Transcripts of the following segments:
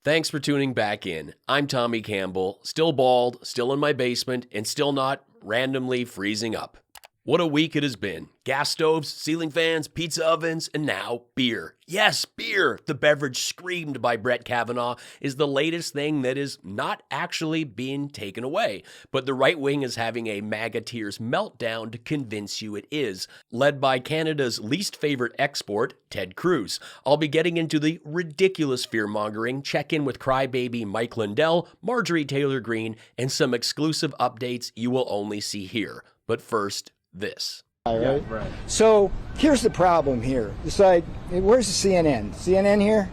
Thanks for tuning back in. I'm Tommy Campbell, still bald, still in my basement, and still not randomly freezing up. What a week it has been. Gas stoves, ceiling fans, pizza ovens, and now beer. Yes, beer! The beverage screamed by Brett Kavanaugh is the latest thing that is not actually being taken away, but the right wing is having a MAGA Tears meltdown to convince you it is, led by Canada's least favorite export, Ted Cruz. I'll be getting into the ridiculous fear-mongering, check in with crybaby Mike Lindell, Marjorie Taylor Greene, and some exclusive updates you will only see here. But first, this. Right? Yeah, right. So here's the problem here. It's like, where's the CNN? CNN here?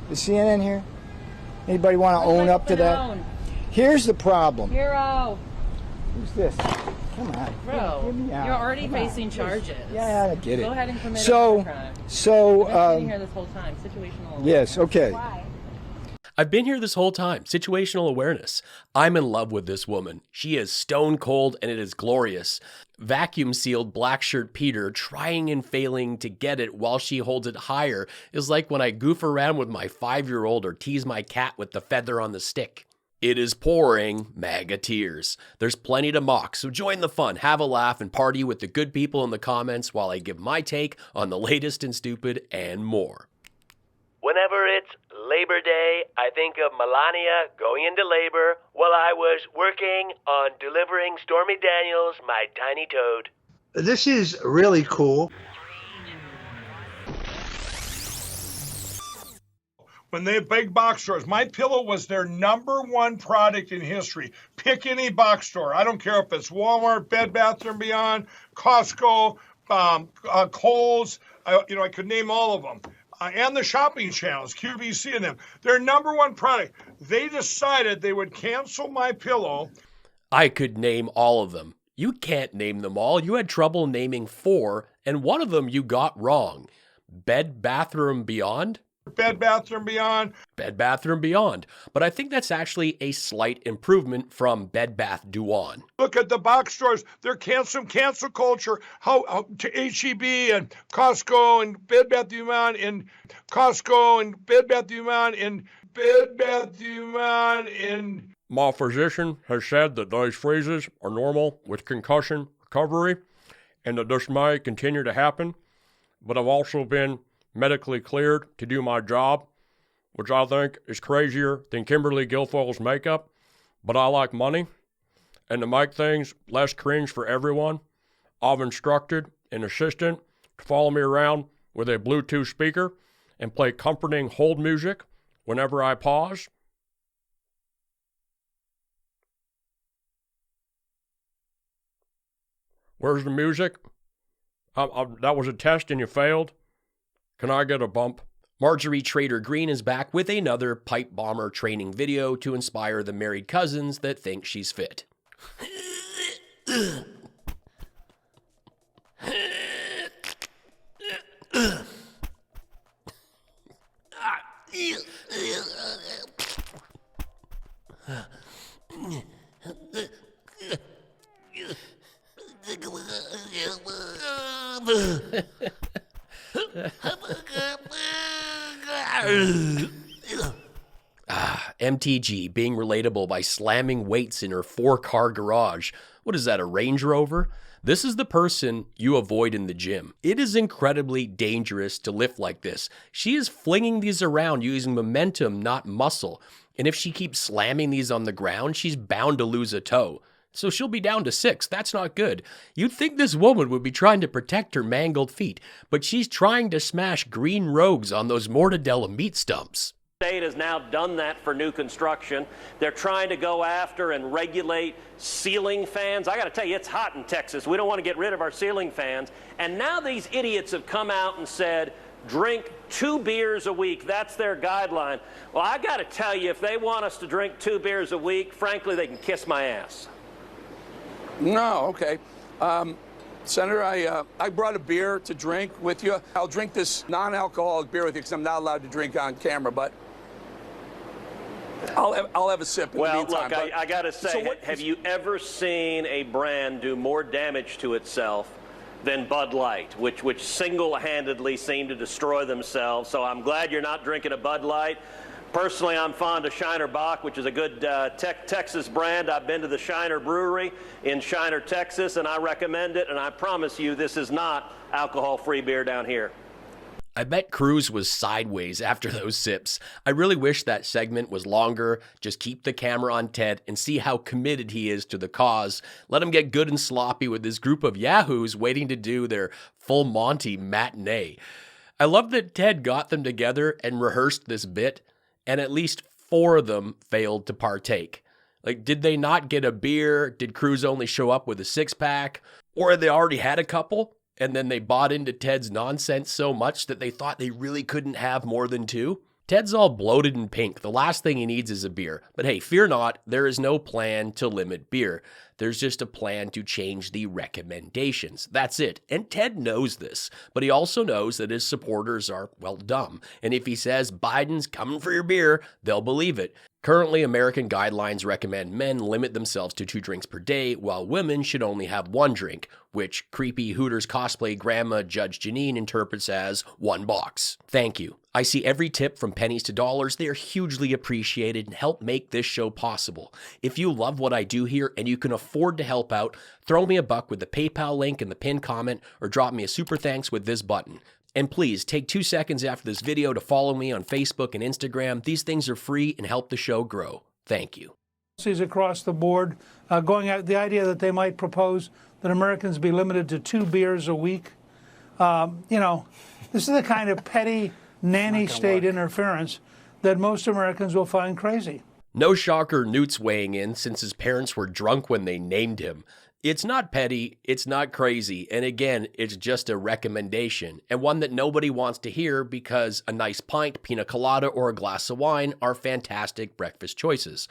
Is CNN here? Anybody want to own up to that? Here's the problem. Hero. Who's this? Come on. Bro, get me out. You're already facing charges. Yeah, I get it. Go ahead and commit a crime. So, I've been sitting here this whole time. Situational awareness. Yes, okay. Why? I've been here this whole time. Situational awareness. I'm in love with this woman. She is stone cold and it is glorious. Vacuum sealed black shirt Peter trying and failing to get it while she holds it higher is like when I goof around with my 5-year-old or tease my cat with the feather on the stick. It is pouring MAGA tears. There's plenty to mock, so join the fun, have a laugh, and party with the good people in the comments while I give my take on the latest and stupid and more. Whenever it's Labor Day, I think of Melania going into labor while I was working on delivering Stormy Daniels, my tiny toad. This is really cool. When they had big box stores, My Pillow was their #1 product in history. Pick any box store. I don't care if it's Walmart, Bed Bath & Beyond, Costco, Kohl's. I could name all of them. And the shopping channels, QVC and them. Their #1 product. They decided they would cancel My Pillow. I could name all of them. You can't name them all. You had trouble naming 4, and one of them you got wrong. Bed Bath & Beyond? Bed Bath & Beyond. Bed Bath & Beyond. But I think that's actually a slight improvement from Bed Bath & Beyond. Look at the box stores. They're cancel culture. How to H-E-B and Costco and Bed Bath & Beyond and Costco and Bed Bath & Beyond and Bed Bath & Beyond and... My physician has said that those freezes are normal with concussion recovery and that this may continue to happen. But I've also been medically cleared to do my job, which I think is crazier than Kimberly Guilfoyle's makeup, but I like money. And to make things less cringe for everyone, I've instructed an assistant to follow me around with a Bluetooth speaker and play comforting hold music whenever I pause. Where's the music? That was a test and you failed. Can I get a bump? Marjorie Taylor Greene is back with another pipe bomber training video to inspire the married cousins that think she's fit. MTG being relatable by slamming weights in her 4-car garage. What is that, a Range Rover? This is the person you avoid in the gym. It is incredibly dangerous to lift like this. She is flinging these around using momentum, not muscle. And if she keeps slamming these on the ground, she's bound to lose a toe. So she'll be down to 6. That's not good. You'd think this woman would be trying to protect her mangled feet, but she's trying to smash green rogues on those mortadella meat stumps. The state has now done that for new construction. They're trying to go after and regulate ceiling fans. I got to tell you, it's hot in Texas. We don't want to get rid of our ceiling fans. And now these idiots have come out and said, drink 2 beers a week. That's their guideline. Well, I got to tell you, if they want us to drink 2 beers a week, frankly, they can kiss my ass. No, okay. Senator, I brought a beer to drink with you. I'll drink this non-alcoholic beer with you because I'm not allowed to drink on camera, but I'll have a sip in the meantime. Well, look, I got to say, have you ever seen a brand do more damage to itself than Bud Light, which single-handedly seemed to destroy themselves? So I'm glad you're not drinking a Bud Light. Personally, I'm fond of Shiner Bock, which is a good Texas brand. I've been to the Shiner Brewery in Shiner, Texas, and I recommend it, and I promise you this is not alcohol-free beer down here. I bet Cruz was sideways after those sips. I really wish that segment was longer. Just keep the camera on Ted and see how committed he is to the cause. Let him get good and sloppy with this group of yahoos waiting to do their full Monty matinee. I love that Ted got them together and rehearsed this bit, and at least 4 of them failed to partake. Like, did they not get a beer? Did Cruz only show up with a 6-pack? Or had they already had a couple? And then they bought into Ted's nonsense so much that they thought they really couldn't have more than 2? Ted's all bloated and pink. The last thing he needs is a beer. But hey, fear not, there is no plan to limit beer. There's just a plan to change the recommendations. That's it. And Ted knows this. But he also knows that his supporters are, well, dumb. And if he says, Biden's coming for your beer, they'll believe it. Currently, American guidelines recommend men limit themselves to 2 drinks per day, while women should only have 1 drink, which creepy Hooters cosplay grandma Judge Janine interprets as 1 box. Thank you. I see every tip from pennies to dollars. They are hugely appreciated and help make this show possible. If you love what I do here and you can afford to help out, throw me a buck with the PayPal link in the pinned comment or drop me a super thanks with this button. And please take 2 seconds after this video to follow me on Facebook and Instagram. These things are free and help the show grow. Thank you. Across the board, going at the idea that they might propose that Americans be limited to 2 beers a week. This is the kind of petty nanny state interference that most Americans will find crazy. No shocker, Newt's weighing in since his parents were drunk when they named him. It's not petty, it's not crazy, and again, it's just a recommendation, and one that nobody wants to hear because a nice pint, pina colada, or a glass of wine are fantastic breakfast choices.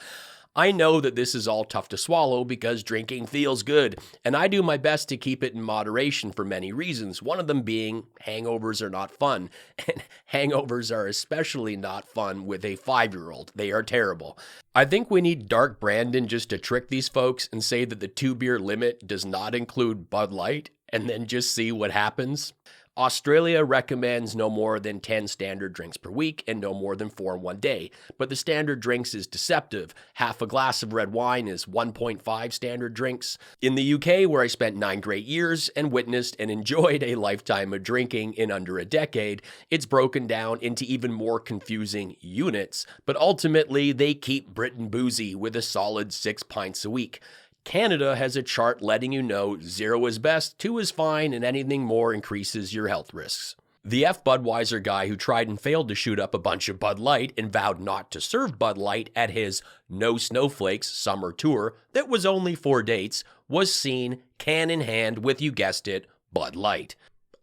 I know that this is all tough to swallow because drinking feels good, and I do my best to keep it in moderation for many reasons, one of them being hangovers are not fun, and hangovers are especially not fun with a 5-year-old. They are terrible. I think we need Dark Brandon just to trick these folks and say that the 2-beer limit does not include Bud Light, and then just see what happens. Australia recommends no more than 10 standard drinks per week and no more than 4 in one day, but the standard drinks is deceptive. Half a glass of red wine is 1.5 standard drinks. In the UK, where I spent 9 great years and witnessed and enjoyed a lifetime of drinking in under a decade, it's broken down into even more confusing units, but ultimately they keep Britain boozy with a solid 6 pints a week. Canada has a chart letting you know 0 is best, 2 is fine, and anything more increases your health risks. The F. Budweiser guy who tried and failed to shoot up a bunch of Bud Light and vowed not to serve Bud Light at his No Snowflakes summer tour that was only 4 dates was seen can in hand with, you guessed it, Bud Light.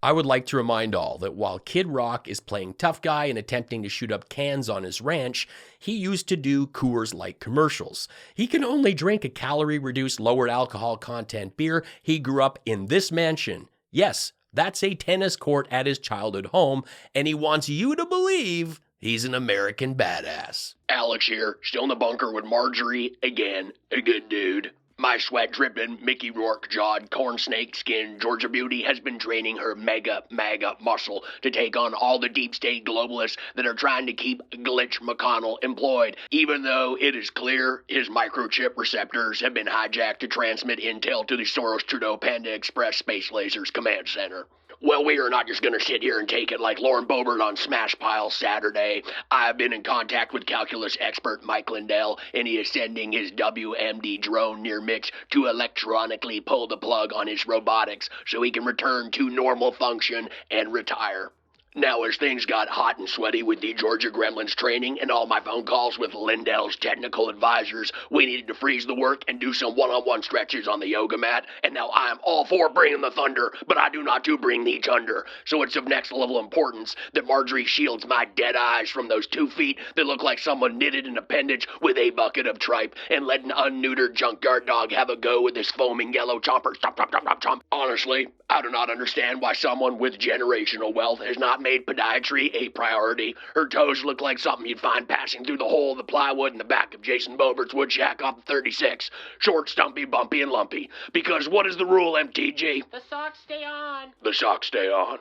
I would like to remind all that while Kid Rock is playing tough guy and attempting to shoot up cans on his ranch, he used to do Coors Light commercials. He can only drink a calorie-reduced, lowered alcohol content beer. He grew up in this mansion. Yes, that's a tennis court at his childhood home, and he wants you to believe he's an American badass. Alex here, still in the bunker with Marjorie, again, a good dude. My sweat-dripping, Mickey Rourke-jawed, corn-snake-skinned Georgia beauty has been training her MAGA muscle to take on all the deep-state globalists that are trying to keep Glitch McConnell employed, even though it is clear his microchip receptors have been hijacked to transmit intel to the Soros-Trudeau Panda Express Space Lasers Command Center. Well, we are not just going to sit here and take it like Lauren Boebert on Smash Pile Saturday. I've been in contact with calculus expert Mike Lindell, and he is sending his WMD drone near Mitch to electronically pull the plug on his robotics so he can return to normal function and retire. Now, as things got hot and sweaty with the Georgia Gremlins training and all my phone calls with Lindell's technical advisors, we needed to freeze the work and do some one-on-one stretches on the yoga mat. And now I'm all for bringing the thunder, but I do not do bring the thunder. So it's of next level importance that Marjorie shields my dead eyes from those 2 feet that look like someone knitted an appendage with a bucket of tripe and let an unneutered junkyard dog have a go with his foaming yellow chomper. Chomp, chomp, chomp, chomp, chomp. Honestly, I do not understand why someone with generational wealth has not made podiatry a priority. Her toes look like something you'd find passing through the hole of the plywood in the back of Jason Bobert's wood shack off the 36. Short, stumpy, bumpy, and lumpy. Because what is the rule, MTG? The socks stay on. The socks stay on.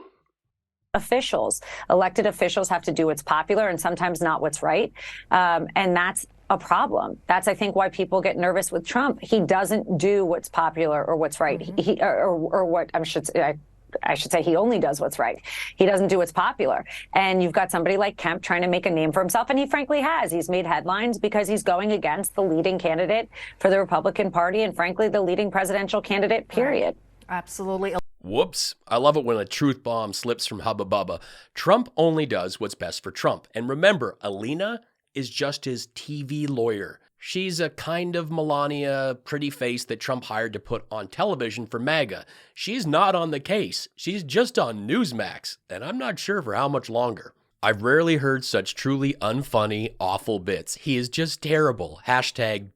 officials. Elected officials have to do what's popular and sometimes not what's right. And that's a problem. That's, I think, why people get nervous with Trump. He doesn't do what's popular or what's right. Or what I should say, he only does what's right. He doesn't do what's popular. And you've got somebody like Kemp trying to make a name for himself, and he frankly has. He's made headlines because he's going against the leading candidate for the Republican Party and, frankly, the leading presidential candidate, period. Right. Absolutely. Whoops. I love it when a truth bomb slips from Hubba Bubba. Trump only does what's best for Trump. And remember, Alina is just his TV lawyer. She's a kind of Melania pretty face that Trump hired to put on television for MAGA. She's not on the case. She's just on Newsmax, and I'm not sure for how much longer. I've rarely heard such truly unfunny, awful bits. He is just terrible.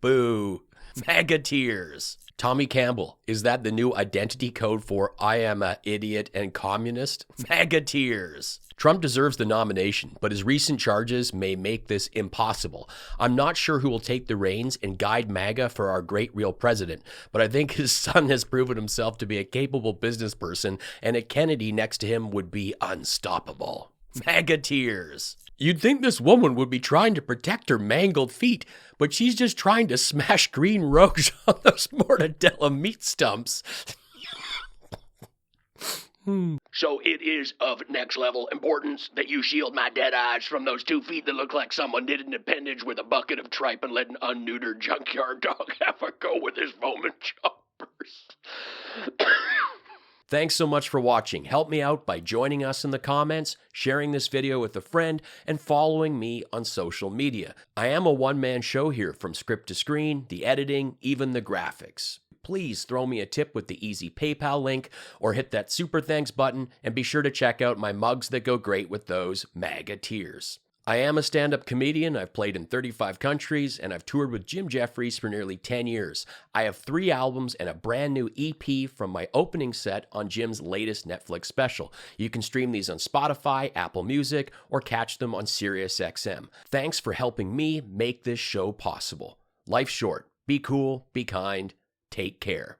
#boo. MAGA Tears. Tommy Campbell, is that the new identity code for I am a idiot and communist? MAGA Tears. Trump deserves the nomination, but his recent charges may make this impossible. I'm not sure who will take the reins and guide MAGA for our great real president, but I think his son has proven himself to be a capable business person, and a Kennedy next to him would be unstoppable. MAGA Tears. You'd think this woman would be trying to protect her mangled feet, but she's just trying to smash green rogues on those mortadella meat stumps. So it is of next level importance that you shield my dead eyes from those 2 feet that look like someone did an appendage with a bucket of tripe and let an unneutered junkyard dog have a go with his foaming choppers. Thanks so much for watching. Help me out by joining us in the comments, sharing this video with a friend, and following me on social media. I am a one-man show here, from script to screen, the editing, even the graphics. Please throw me a tip with the easy PayPal link, or hit that super thanks button, and be sure to check out my mugs that go great with those MAGA Tears. I am a stand-up comedian. I've played in 35 countries, and I've toured with Jim Jeffries for nearly 10 years. I have 3 albums and a brand new EP from my opening set on Jim's latest Netflix special. You can stream these on Spotify, Apple Music, or catch them on SiriusXM. Thanks for helping me make this show possible. Life's short. Be cool, be kind, take care.